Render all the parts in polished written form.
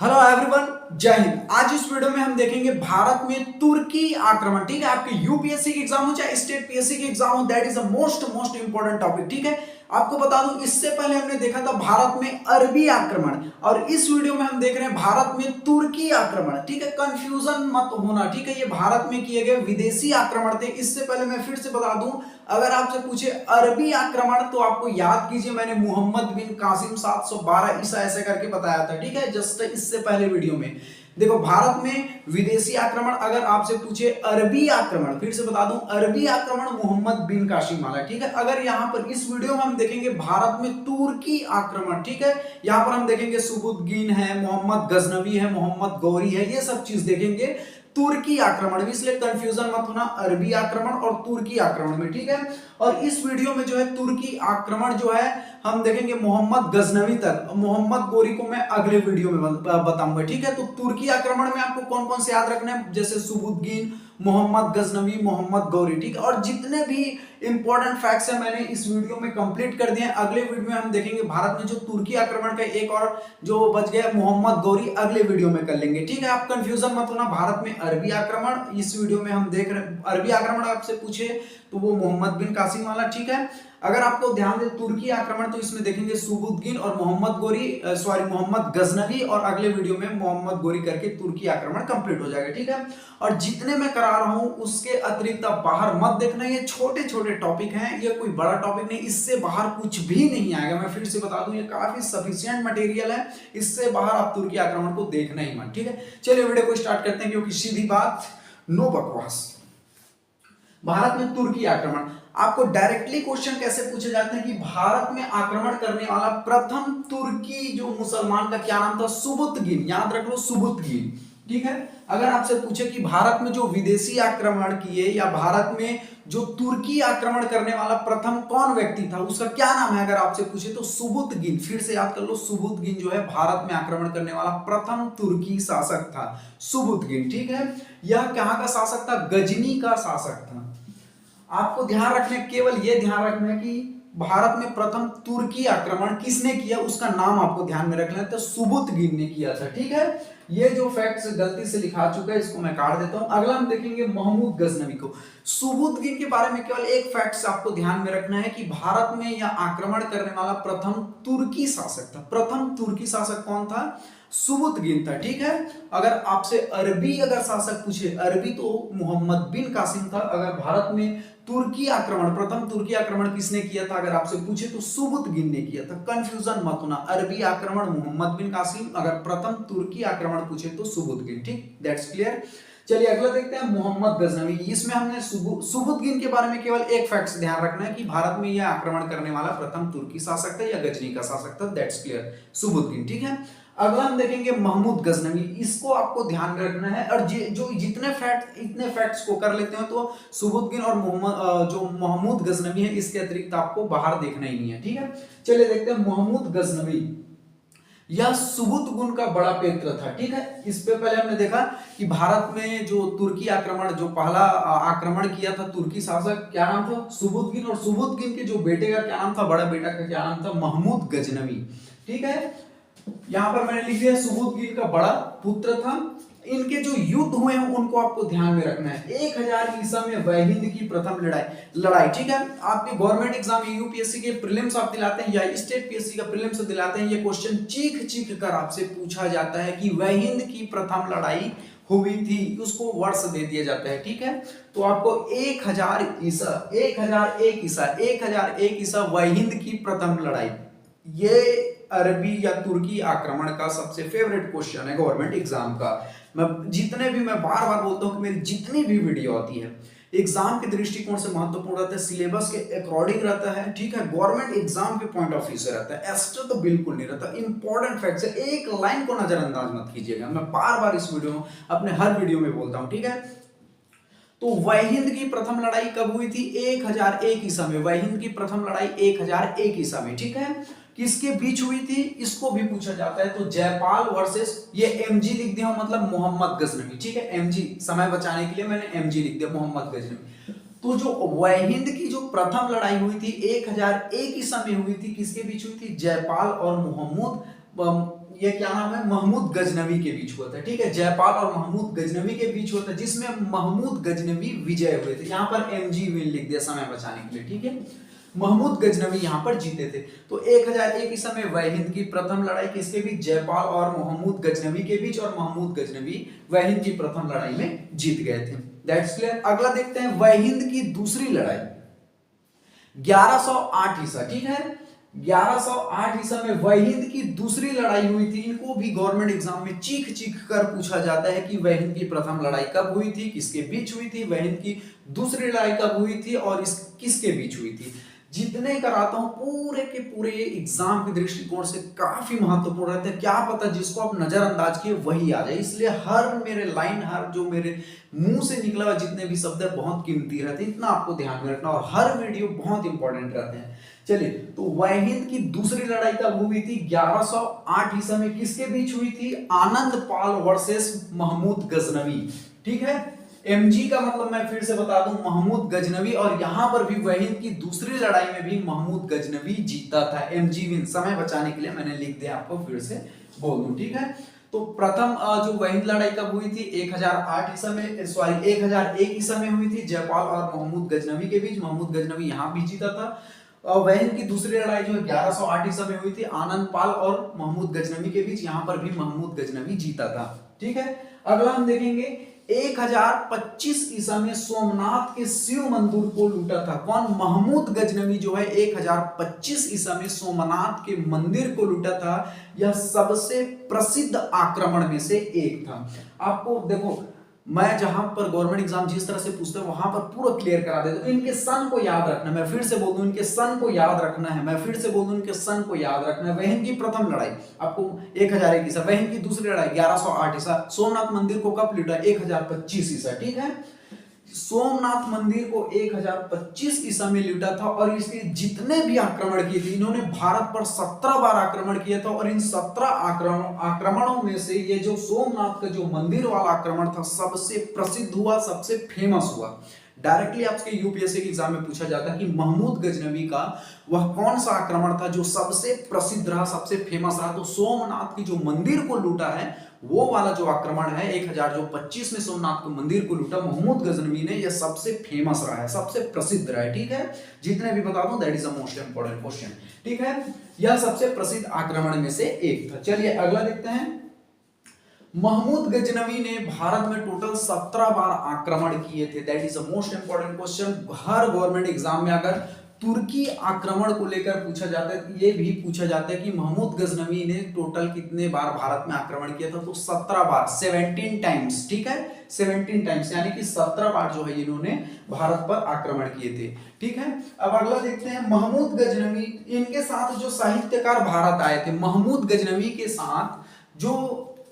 Hello everyone, जय हिंद। आज इस वीडियो में हम देखेंगे भारत में तुर्की आक्रमण। ठीक है, आपके यूपीएससी के एग्जाम हो चाहे स्टेट पीएससी के एग्जाम हो, that is a most important topic. ठीक है, आपको बता दूं, इससे पहले हमने देखा था भारत में अरबी आक्रमण, और इस वीडियो में हम देख रहे हैं भारत में तुर्की आक्रमण। ठीक है, कंफ्यूजन मत होना। ठीक है, ये भारत में किए गए विदेशी आक्रमण थे। इससे पहले मैं फिर से बता दूं, अगर आपसे पूछे अरबी आक्रमण तो आपको याद कीजिए, मैंने मोहम्मद बिन कासिम 712 ईसा ऐसे करके बताया था। ठीक है, जस्ट इससे पहले वीडियो में देखो, भारत में विदेशी आक्रमण। अगर आपसे पूछे अरबी आक्रमण, फिर से बता दूं, अरबी आक्रमण मोहम्मद बिन कासिम वाला। ठीक है, अगर यहां पर इस वीडियो में हम देखेंगे भारत में तुर्की आक्रमण। ठीक है, यहां पर हम देखेंगे सुबुद्दीन है, मोहम्मद गजनवी है, मोहम्मद गौरी है, ये सब चीज देखेंगे तुर्की आक्रमण में। इसलिए कंफ्यूजन मत होना अरबी आक्रमण और तुर्की आक्रमण में। ठीक है, और इस वीडियो में जो है तुर्की आक्रमण जो है हम देखेंगे मोहम्मद गजनवी तक। मोहम्मद गोरी को मैं अगले वीडियो में बताऊंगा। ठीक है, तो तुर्की आक्रमण में आपको कौन कौन से याद रखना है, जैसे सुबुद्दीन, मोहम्मद गजनवी, मोहम्मद गौरी। ठीक है, और जितने भी इंपॉर्टेंट फैक्ट्स हैं मैंने इस वीडियो में कंप्लीट कर दिए हैं। अगले वीडियो में हम देखेंगे भारत में जो तुर्की आक्रमण का एक और जो बच गया मोहम्मद गौरी, अगले वीडियो में कर लेंगे। ठीक है, आप कंफ्यूजन मत होना। भारत में अरबी आक्रमण इस वीडियो में हम देख रहे हैं। अरबी आक्रमण आपसे पूछे तो वो मोहम्मद बिन कासिम वाला। ठीक है, अगर आपको ध्यान दे तुर्की आक्रमण तो इसमें देखेंगे सुबुद्दीन और मोहम्मद गौरी, सॉरी मोहम्मद गजनवी, और अगले वीडियो में मोहम्मद गौरी करके तुर्की आक्रमण कंप्लीट हो जाएगा। ठीक है, और जितने मैं करा रहा हूं उसके अतिरिक्त आप बाहर मत देखना। ये छोटे छोटे टॉपिक हैं, ये कोई बड़ा टॉपिक नहीं, इससे बाहर कुछ भी नहीं आएगा। मैं फिर से बता दूं, ये काफी सफिशिएंट मटेरियल है, इससे बाहर आप तुर्की आक्रमण को देखना ही मत। ठीक है, चलिए वीडियो को स्टार्ट करते हैं, क्योंकि सीधी बात, नो बकवास। भारत में तुर्की आक्रमण, आपको डायरेक्टली क्वेश्चन कैसे पूछे जाते हैं कि भारत में आक्रमण करने वाला प्रथम तुर्की जो मुसलमान का क्या नाम था, सुबुतगिन। याद रख लो, सुबुतगिन। ठीक है, अगर आपसे पूछे कि भारत में जो विदेशी आक्रमण किए या भारत में जो तुर्की आक्रमण करने वाला प्रथम कौन व्यक्ति था, उसका क्या नाम है, अगर आपसे पूछे तो सुबुतगिन। फिर से याद कर लो, सुबुतगिन जो है भारत में आक्रमण करने वाला प्रथम तुर्की शासक था, सुबुतगिन। ठीक है, यह कहां का शासक था, गजनी का शासक था। आपको ध्यान रखना है, केवल यह ध्यान रखना है कि भारत में प्रथम तुर्की आक्रमण किसने किया, उसका नाम आपको ध्यान में रखना है, तो सुबुतगिन ने किया था। ठीक है, ये जो फैक्ट्स गलती से लिखा चुका है इसको मैं काट देता हूं। अगला हम देखेंगे महमूद गजनवी को। सुबुतगिन के बारे में केवल एक फैक्ट्स आपको ध्यान में रखना है कि भारत में यह आक्रमण करने वाला प्रथम तुर्की शासक था। प्रथम तुर्की शासक कौन था, सुबुतगिन था। ठीक है, अगर आपसे अरबी अगर शासक पूछे, अरबी तो मोहम्मद बिन कासिम था। अगर भारत में तुर्की आक्रमण, प्रथम तुर्की आक्रमण किसने किया था अगर आपसे पूछे तो सुबुतगिन ने किया था। कंफ्यूजन मत होना, अरबी आक्रमण मोहम्मद बिन कासिम, अगर प्रथम तुर्की आक्रमण पूछे तो सुबुतगिन। ठीक, दैट्स क्लियर। चलिए अगला देखते हैं मोहम्मद गजनवी। इसमें हमने सुबुतगिन के बारे में केवल एक फैक्ट ध्यान रखना है कि भारत में यह आक्रमण करने वाला प्रथम तुर्की शासक था या गजनी का शासक था, दैट्स क्लियर, सुबुतगिन। ठीक है, अगला हम देखेंगे महमूद गजनवी। इसको आपको ध्यान में रखना है, और जो इतने फैक्ट्स को कर लेते हैं तो सुबुतगिन और जो महमूद गजनवी है इसके अतिरिक्त आपको बाहर देखना ही नहीं है। ठीक है, चलिए देखते हैं महमूद गजनवी। यह सुबुतगिन का बड़ा पुत्र था। ठीक है, इस पे पहले हमने देखा कि भारत में जो तुर्की आक्रमण, जो पहला आक्रमण किया था तुर्की शासक, क्या नाम था, सुबुतगिन। और सुबुतगिन के जो बेटे का क्या नाम था, बड़ा बेटा का क्या नाम था, महमूद गजनवी। ठीक है, यहां पर मैंने लिख दिया सुबुतगिन का बड़ा पुत्र था। इनके जो युद्ध हुए हैं उनको आपको ध्यान में रखना है। 1000 ईसा में वहिंद की प्रथम लड़ाई। ठीक है, आपके गवर्नमेंट एग्जाम यूपीएससी के प्रीलिम्स आप दिलाते हैं या स्टेट पीएससी का प्रीलिम्स दिलाते हैं, ये क्वेश्चन चीख चीख कर आपसे पूछा जाता है कि वहिंद की प्रथम लड़ाई हुई थी, उसको वर्ष दे दिया जाता है। ठीक है, तो आपको 1001 ईसा वहिंद की प्रथम लड़ाई, ये अरबी या तुर्की आक्रमण का सबसे फेवरेट क्वेश्चन है गवर्नमेंट एग्जाम का। मैं बार बार बोलता हूं कि मेरी जितनी भी वीडियो आती है एग्जाम के दृष्टिकोण से महत्वपूर्ण रहता है, सिलेबस के अकॉर्डिंग रहता है। ठीक है, गवर्नमेंट एग्जाम के पॉइंट ऑफ व्यू से रहता है, एक्स्ट्रा तो बिल्कुल नहीं रहता। इंपॉर्टेंट फैक्ट्स है, एक लाइन को नजरअंदाज मत कीजिएगा। मैं बार बार इस वीडियो अपने हर वीडियो में बोलता हूं। ठीक है, तो वहिंद की प्रथम लड़ाई कब हुई थी, 1001 ईसा में। वहिंद की प्रथम लड़ाई 1001 ईसा में। ठीक है, किसके बीच हुई थी, इसको भी पूछा जाता है। तो जयपाल वर्सेस, ये एमजी लिख दिया मतलब मोहम्मद गजनवी। ठीक है, एमजी समय बचाने के लिए मैंने एमजी लिख दिया, मोहम्मद गजनवी। तो जो वहिंद की जो प्रथम लड़ाई हुई थी 1001 ईसा में हुई थी, किसके बीच हुई थी, जयपाल और मोहम्मद ये क्या नाम है, महमूद गजनवी के बीच हुआ था। ठीक है, जयपाल और महमूद गजनवी के बीच हुआ था, जिसमें महमूद गजनवी विजय हुए थे। यहाँ पर एमजी विन लिख दिया समय बचाने के लिए। ठीक है, महमूद गजनवी यहाँ पर जीते थे। तो 1001 ईसा में वहिंद की प्रथम लड़ाई किसके बीच, जयपाल और महमूद गजनवी के बीच, और महमूद गजनवी वहिंद की प्रथम लड़ाई में जीत गए थे। That's clear. अगला देखते हैं वहिंद की दूसरी लड़ाई 1108 ईसा। ठीक है, 1108 ईसा में वहिंद की दूसरी लड़ाई हुई थी। इनको भी गवर्नमेंट एग्जाम में चीख चीख कर पूछा जाता है कि वहिंद की प्रथम लड़ाई कब हुई थी, किसके बीच हुई थी, वहिंद की दूसरी लड़ाई कब हुई थी और किसके बीच हुई थी। जितने कराता हूं पूरे के पूरे एग्जाम के दृष्टिकोण से काफी महत्वपूर्ण रहते हैं। क्या पता जिसको आप नजरअंदाज किए वही आ जाए, इसलिए हर मेरे लाइन, हर जो मेरे मुंह से निकला हुआ जितने भी शब्द है बहुत कीमती रहते हैं, इतना आपको ध्यान में रखना, और हर वीडियो बहुत इंपॉर्टेंट रहते हैं। चलिए, तो वहिंद की दूसरी लड़ाई कब हुई थी, 1108 ईसा में। किसके बीच हुई थी, आनंद पाल वर्सेस महमूद गजनवी। ठीक है, एमजी का मतलब मैं फिर से बता दूं महमूद गजनवी, और यहां पर भी वहिंद की दूसरी लड़ाई में भी महमूद गजनवी जीता था। एमजी विन, समय बचाने के लिए मैंने लिख दिया, आपको फिर से बोल दूं। ठीक है, तो प्रथम जो वहिंद लड़ाई कब हुई थी, 1008 ईसा में, सॉरी 1001 ईसा में हुई थी, जयपाल और महमूद गजनवी के बीच। महमूद गजनवी यहां भी जीता था। और वहिंद की दूसरी लड़ाई जो 1108 ईसा में हुई थी, आनंद पाल और महमूद गजनवी के बीच, यहां पर भी महमूद गजनवी जीता था। ठीक है, अगला हम देखेंगे 1025 ईसा में सोमनाथ के शिव मंदिर को लूटा था। कौन, महमूद गजनवी जो है 1025 ईसा में सोमनाथ के मंदिर को लूटा था। यह सबसे प्रसिद्ध आक्रमण में से एक था। आपको देखो, मैं जहां पर गवर्नमेंट एग्जाम जिस तरह से पूछते हैं वहां पर पूरा क्लियर करा देता हूं। इनके सन को याद रखना, मैं फिर से बोल दूं, इनके सन को याद रखना है, मैं फिर से बोल दूं, इनके सन को याद रखना है। वहिंद की प्रथम लड़ाई आपको 1001 ईसा, वहिंद की दूसरी लड़ाई 1108 ईसा, सोमनाथ मंदिर को कब लूटा, 1025 ईसा। ठीक है, सोमनाथ मंदिर को 1025 ईसा में लूटा था, और इसके जितने भी आक्रमण किए थे, इन्होंने भारत पर 17 बार आक्रमण किया था, और इन 17 आक्रमणों में से ये जो सोमनाथ का जो मंदिर वाला आक्रमण था सबसे प्रसिद्ध हुआ, सबसे फेमस हुआ। डायरेक्टली आपके यूपीएससी के एग्जाम में पूछा जाता है कि महमूद गजनवी का वह कौन सा आक्रमण था जो सबसे प्रसिद्ध रहा, सबसे फेमस रहा। तो सोमनाथ की जो मंदिर को लूटा है वो वाला जो आक्रमण है 1025 में सोमनाथ के मंदिर को लूटा महमूद गजनवी ने, यह सबसे फेमस रहा है, सबसे प्रसिद्ध रहा है। ठीक है, जितने भी बता दूं, that is the most important question. ठीक है, यह सबसे प्रसिद्ध आक्रमण में से एक था। चलिए अगला देखते हैं। महमूद गजनवी ने भारत में टोटल 17 बार आक्रमण किए थे। That is the most important question. Her government exam में अगर तुर्की आक्रमण को लेकर पूछा जाता है, ये भी पूछा जाता है कि महमूद गजनवी ने टोटल कितने बार भारत में आक्रमण किया था, तो 17 बार, 17 टाइम्स। ठीक है, 17 टाइम्स, यानी कि 17 बार जो है इन्होंने भारत पर आक्रमण किए थे। ठीक है, अब अगला देखते हैं महमूद गजनवी, इनके साथ जो साहित्यकार भारत आए थे, महमूद गजनवी के साथ जो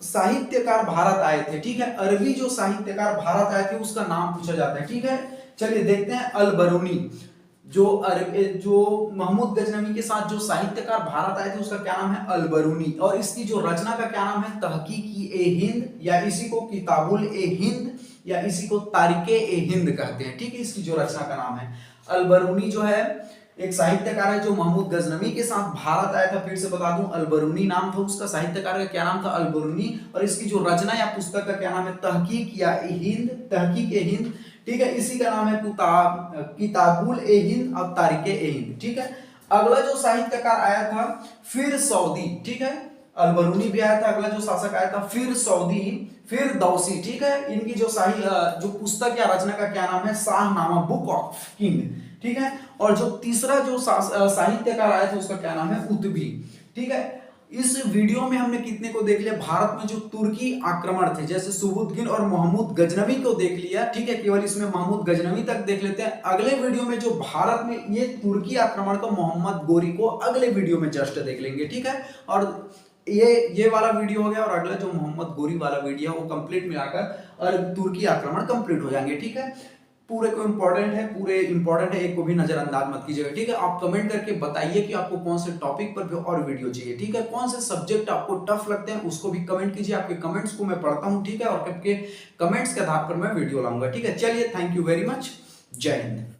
साहित्यकार भारत आए थे, ठीक है, अरबी जो साहित्यकार भारत आए थे उसका नाम पूछा जाता है। ठीक है, चलिए देखते हैं अल-बरूनी। जो महमूद गजनवी के साथ जो साहित्यकार भारत आए थे उसका क्या नाम है, अल-बरूनी, और इसकी जो रचना का क्या नाम है, तहकीक-ए-हिंद, या इसी को किताबुल-ए-हिंद, या इसी को तारीख-ए-हिंद कहते हैं। ठीक है, इसकी जो रचना का नाम है अल-बरूनी, जो है एक साहित्यकार है जो महमूद गजनवी के साथ भारत आया था। फिर से बता दूं, अल-बरूनी नाम था उसका, साहित्यकार का क्या नाम था, अल-बरूनी, और इसकी जो रचना या पुस्तक का क्या नाम है, तहकीक-ए-हिंद, तहकीक-ए-हिंद। ठीक है, इसी का नाम है किताबुल-ए-हिंद और तारीख-ए-हिंद। ठीक है, अगला जो साहित्यकार आया था फिर सऊदी। ठीक है, अल-बरूनी भी आया था। अगला जो शासक आया था फिर सऊदी, फिर दौसी। ठीक है, इनकी जो पुस्तक या रचना का क्या नाम है, शाहनामा, बुक ऑफ किंग। ठीक है, और जो तीसरा जो साहित्यकार आया था उसका क्या नाम है, उतबी। ठीक है, इस वीडियो में हमने कितने को देख लिया, भारत में जो तुर्की आक्रमण थे जैसे सुबुद्दीन और महमूद गजनवी को देख लिया। ठीक है, केवल इसमें महमूद गजनवी तक देख लेते हैं। अगले वीडियो में जो भारत में ये तुर्की आक्रमण को, मोहम्मद गोरी को अगले वीडियो में जस्ट देख लेंगे। ठीक है, और ये वाला वीडियो हो गया, और अगला जो मोहम्मद गोरी वाला वीडियो वो कंप्लीट मिलाकर और तुर्की आक्रमण कंप्लीट हो जाएंगे। ठीक है, पूरे को इंपॉर्टेंट है, पूरे इंपॉर्टेंट है, एक को भी नजरअंदाज मत कीजिएगा। ठीक है, आप कमेंट करके बताइए कि आपको कौन से टॉपिक पर भी और वीडियो चाहिए। ठीक है, कौन से सब्जेक्ट आपको टफ लगते हैं उसको भी कमेंट कीजिए, आपके कमेंट्स को मैं पढ़ता हूं। ठीक है, और आपके कमेंट्स के आधार पर मैं वीडियो लाऊंगा। ठीक है, चलिए, थैंक यू वेरी मच, जय हिंद।